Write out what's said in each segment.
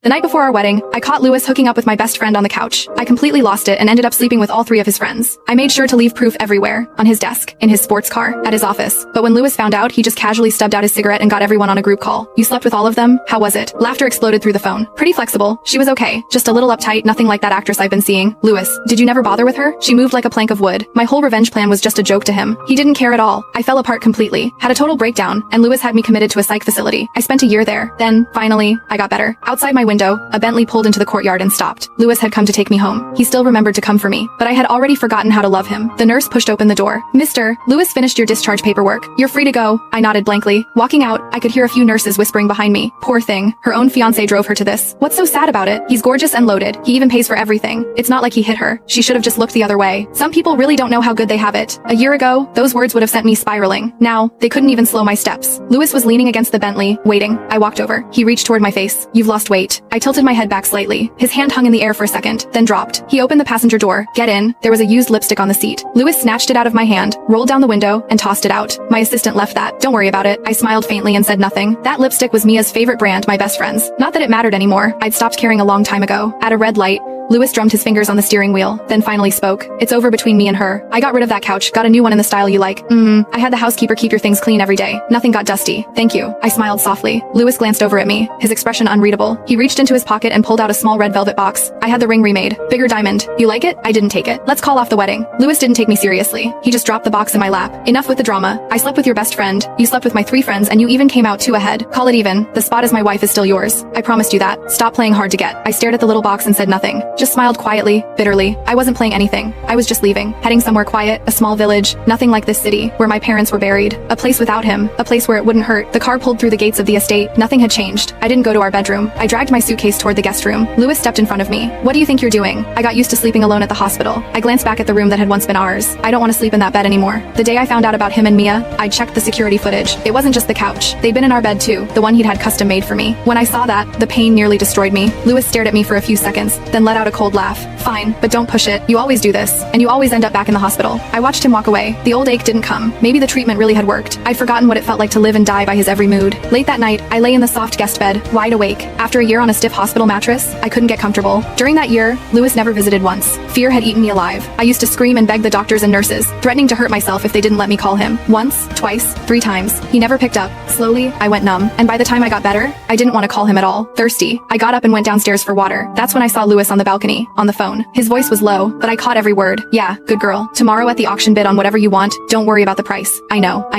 The night before our wedding, I caught Louis hooking up with my best friend on the couch. I completely lost it and ended up sleeping with all 3 of his friends. I made sure to leave proof everywhere. On his desk, in his sports car, at his office. But when Louis found out, he just casually stubbed out his cigarette and got everyone on a group call. You slept with all of them? How was it? Laughter exploded through the phone. Pretty flexible. She was okay. Just a little uptight, nothing like that actress I've been seeing. Louis, did you never bother with her? She moved like a plank of wood. My whole revenge plan was just a joke to him. He didn't care at all. I fell apart completely. Had a total breakdown, and Louis had me committed to a psych facility. I spent a year there. Then, finally, I got better. Outside my window, a Bentley pulled into the courtyard and stopped. Louis had come to take me home. He still remembered to come for me, but I had already forgotten how to love him. The nurse pushed open the door. Mr. Louis finished your discharge paperwork. You're free to go. I nodded blankly. Walking out, I could hear a few nurses whispering behind me. Poor thing. Her own fiancé drove her to this. What's so sad about it? He's gorgeous and loaded. He even pays for everything. It's not like he hit her. She should have just looked the other way. Some people really don't know how good they have it. A year ago, those words would have sent me spiraling. Now, they couldn't even slow my steps. Louis was leaning against the Bentley, waiting. I walked over. He reached toward my face. You've lost weight. I tilted my head back slightly. His hand hung in the air for a second, then dropped. He opened the passenger door. Get in. There was a used lipstick on the seat. Louis snatched it out of my hand, rolled down the window, and tossed it out. My assistant left that. Don't worry about it. I smiled faintly and said nothing. That lipstick was Mia's favorite brand, my best friend's. Not that it mattered anymore. I'd stopped caring a long time ago. At a red light, Louis drummed his fingers on the steering wheel, then finally spoke. It's over between me and her. I got rid of that couch, got a new one in the style you like. I had the housekeeper keep your things clean every day. Nothing got dusty. Thank you. I smiled softly. Louis glanced over at me, his expression unreadable. He reached into his pocket and pulled out a small red velvet box. I had the ring remade. Bigger diamond. You like it? I didn't take it. Let's call off the wedding. Louis didn't take me seriously. He just dropped the box in my lap. Enough with the drama. I slept with your best friend. You slept with my 3 friends and you even came out 2 ahead. Call it even. The spot as my wife is still yours. I promised you that. Stop playing hard to get. I stared at the little box and said nothing. Just smiled quietly. Bitterly. I wasn't playing anything. I was just leaving. Heading somewhere quiet, a small village, nothing like this city, where my parents were buried. A place without him. A place where it wouldn't hurt. The car pulled through the gates of the estate. Nothing had changed. I didn't go to our bedroom. I dragged my suitcase toward the guest room. Louis stepped in front of me. What do you think you're doing? I got used to sleeping alone at the hospital. I glanced back at the room that had once been ours. I don't want to sleep in that bed anymore. The day I found out about him and Mia, I checked the security footage. It wasn't just the couch. They'd been in our bed too. The one he'd had custom made for me. When I saw that, the pain nearly destroyed me. Louis stared at me for a few seconds, then let out a cold laugh. Fine, but don't push it. You always do this, and you always end up back in the hospital. I watched him walk away. The old ache didn't come. Maybe the treatment really had worked. I'd forgotten what it felt like to live and die by his every mood. Late that night, I lay in the soft guest bed, wide awake. After a year on a stiff hospital mattress, I couldn't get comfortable. During that year, Louis never visited once. Fear had eaten me alive. I used to scream and beg the doctors and nurses, threatening to hurt myself if they didn't let me call him. Once, twice, 3 times. He never picked up. Slowly, I went numb, and by the time I got better, I didn't want to call him at all. Thirsty, I got up and went downstairs for water. That's when I saw Louis on the balcony, on the phone. His voice was low, but I caught every word. Yeah, good girl. Tomorrow at the auction bid on whatever you want. Don't worry about the price. I know.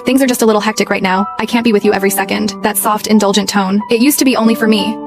Things are just a little hectic right now. I can't be with you every second. That soft, indulgent tone. It used to be only for me.